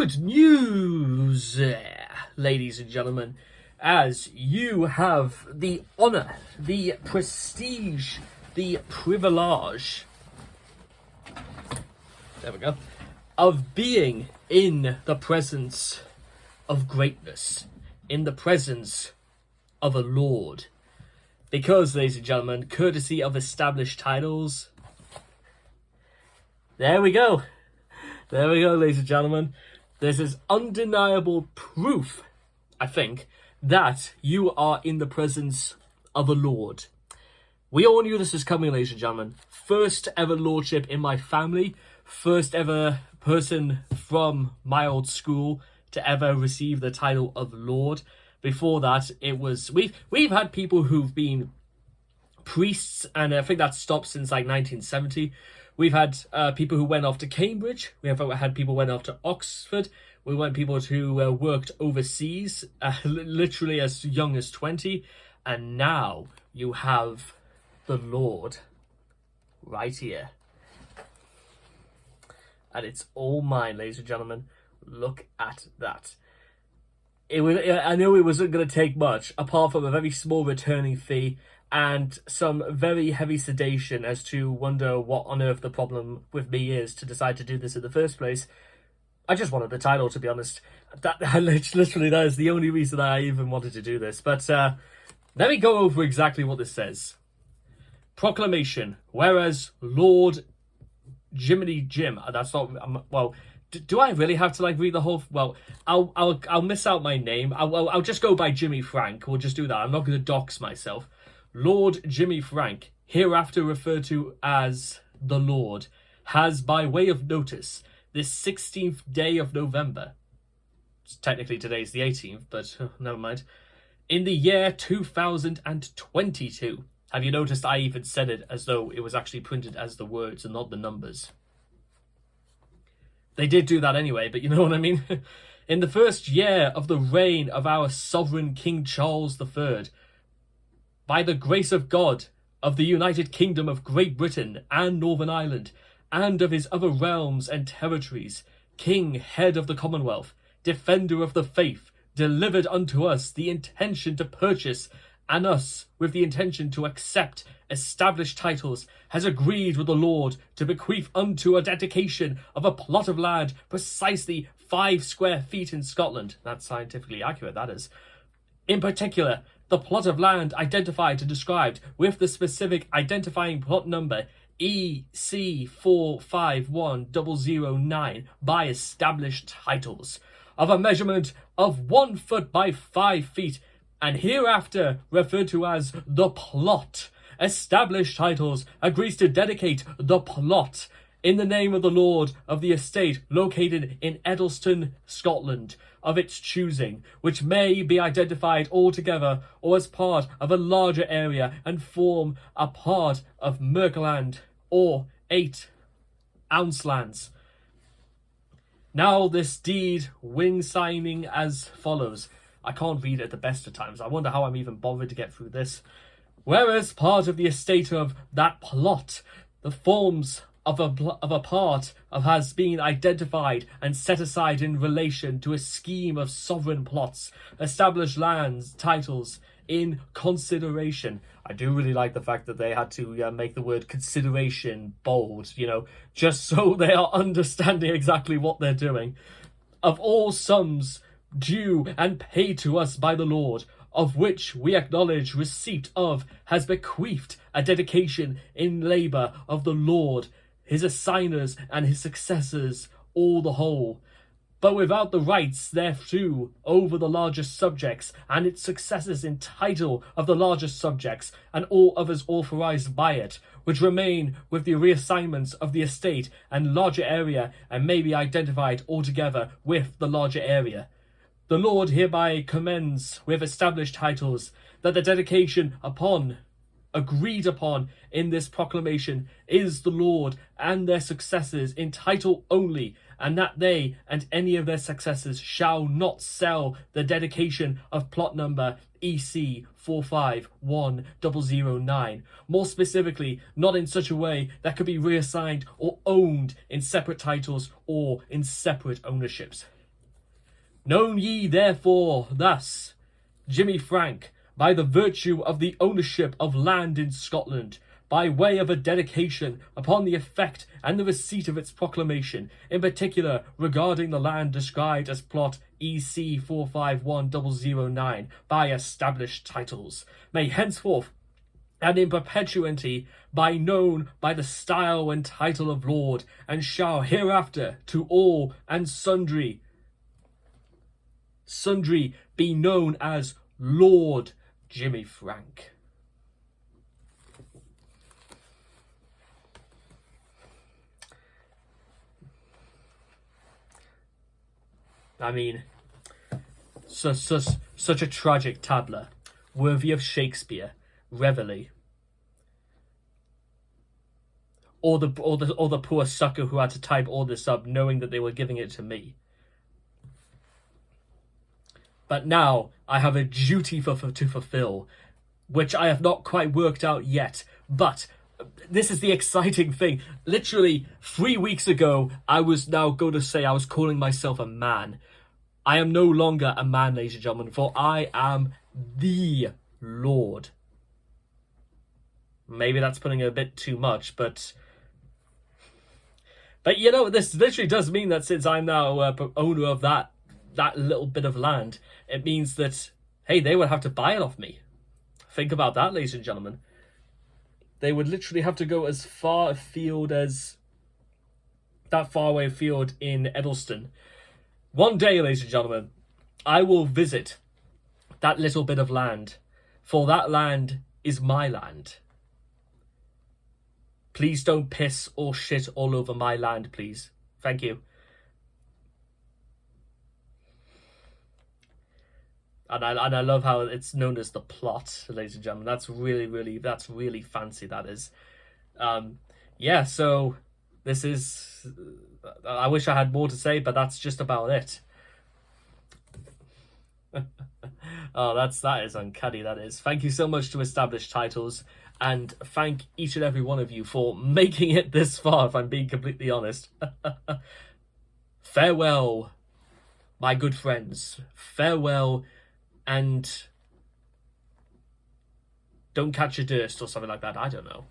Good news, ladies and gentlemen, as you have the honour, the prestige, the privilege, there we go, of being in the presence of greatness, in the presence of a lord. Because, ladies and gentlemen, courtesy of established titles, there we go. There we go, ladies and gentlemen. This is undeniable proof, I think, that you are in the presence of a lord. We all knew this was coming, ladies and gentlemen. First ever lordship in my family. First ever person from my old school to ever receive the title of lord. Before that, it was... We've had people who've been priests, and I think that stopped since like 1970. We've had people who went off to Cambridge. We have had people who went off to Oxford. We went people who worked overseas, literally as young as 20. And now you have the Lord right here. And it's all mine, ladies and gentlemen. Look at that. I knew it wasn't going to take much, apart from a very small returning fee and some very heavy sedation as to wonder what on earth the problem with me is to decide to do this in the first place. I just wanted the title, to be honest. Literally, that is the only reason I even wanted to do this. But let me go over exactly what this says. Proclamation. Whereas Lord Jiminy Jim, that's not, well, do I really have to like read the whole? Well, I'll miss out my name. I'll just go by Jimmy Frank. We'll just do that. I'm not going to dox myself. Lord Jimmy Frank, hereafter referred to as the Lord, has by way of notice this 16th day of November. Technically today's the 18th, but never mind. In the year 2022. Have you noticed I even said it as though it was actually printed as the words and not the numbers? They did do that anyway, but you know what I mean? In the first year of the reign of our sovereign King Charles III, by the grace of God, of the United Kingdom of Great Britain and Northern Ireland, and of his other realms and territories, King, head of the Commonwealth, defender of the faith, delivered unto us the intention to purchase, and us with the intention to accept established titles, has agreed with the Lord to bequeath unto a dedication of a plot of land precisely 5 square feet in Scotland. That's scientifically accurate, that is. In particular, the plot of land identified and described with the specific identifying plot number EC451009 by established titles of a measurement of 1 foot by 5 feet and hereafter referred to as the plot. Established titles agrees to dedicate the plot in the name of the Lord of the estate located in Eddleston, Scotland, of its choosing, which may be identified altogether or as part of a larger area and form a part of Merkland or 8 ounce lands. Now this deed wing signing as follows. I can't read it at the best of times. I wonder how I'm even bothered to get through this. Whereas part of the estate of that plot, the forms of a part of has been identified and set aside in relation to a scheme of sovereign plots, established lands, titles, in consideration. I do really like the fact that they had to make the word consideration bold, you know, just so they are understanding exactly what they're doing. Of all sums due and paid to us by the Lord, of which we acknowledge receipt of, has bequeathed a dedication in labour of the Lord, his assigners and his successors, all the whole, but without the rights thereto over the largest subjects, and its successors in title of the largest subjects, and all others authorised by it, which remain with the reassignments of the estate and larger area, and may be identified altogether with the larger area. The Lord hereby commends with established titles that the dedication agreed upon in this proclamation is the Lord and their successors in title only, and that they and any of their successors shall not sell the dedication of plot number EC451009, more specifically, not in such a way that could be reassigned or owned in separate titles or in separate ownerships. Know ye therefore thus, Jimmy Frank, by the virtue of the ownership of land in Scotland, by way of a dedication upon the effect and the receipt of its proclamation, in particular regarding the land described as plot EC 451009 by established titles, may henceforth and in perpetuity by known by the style and title of Lord, and shall hereafter to all and sundry be known as Lord Jimmy Frank. I mean, such a tragic tableau, worthy of Shakespeare, Reveille, or the poor sucker who had to type all this up, knowing that they were giving it to me. But now I have a duty to fulfill, which I have not quite worked out yet. But this is the exciting thing. Literally 3 weeks ago, I was now going to say I was calling myself a man. I am no longer a man, ladies and gentlemen, for I am the Lord. Maybe that's putting it a bit too much, but you know, this literally does mean that since I'm now owner of that little bit of land, it means that, hey, they would have to buy it off me. Think about that, ladies and gentlemen. They would literally have to go as far afield as that faraway field in Edelston. One day, ladies and gentlemen, I will visit that little bit of land, for that land is my land. Please don't piss or shit all over my land, please. Thank you. And I love how it's known as the plot, ladies and gentlemen. That's really fancy, that is. Yeah, so this is... I wish I had more to say, but that's just about it. Oh, that is uncanny, that is. Thank you so much to Established Titles, and thank each and every one of you for making it this far, if I'm being completely honest. Farewell, my good friends. Farewell, and don't catch a durst or something like that. I don't know.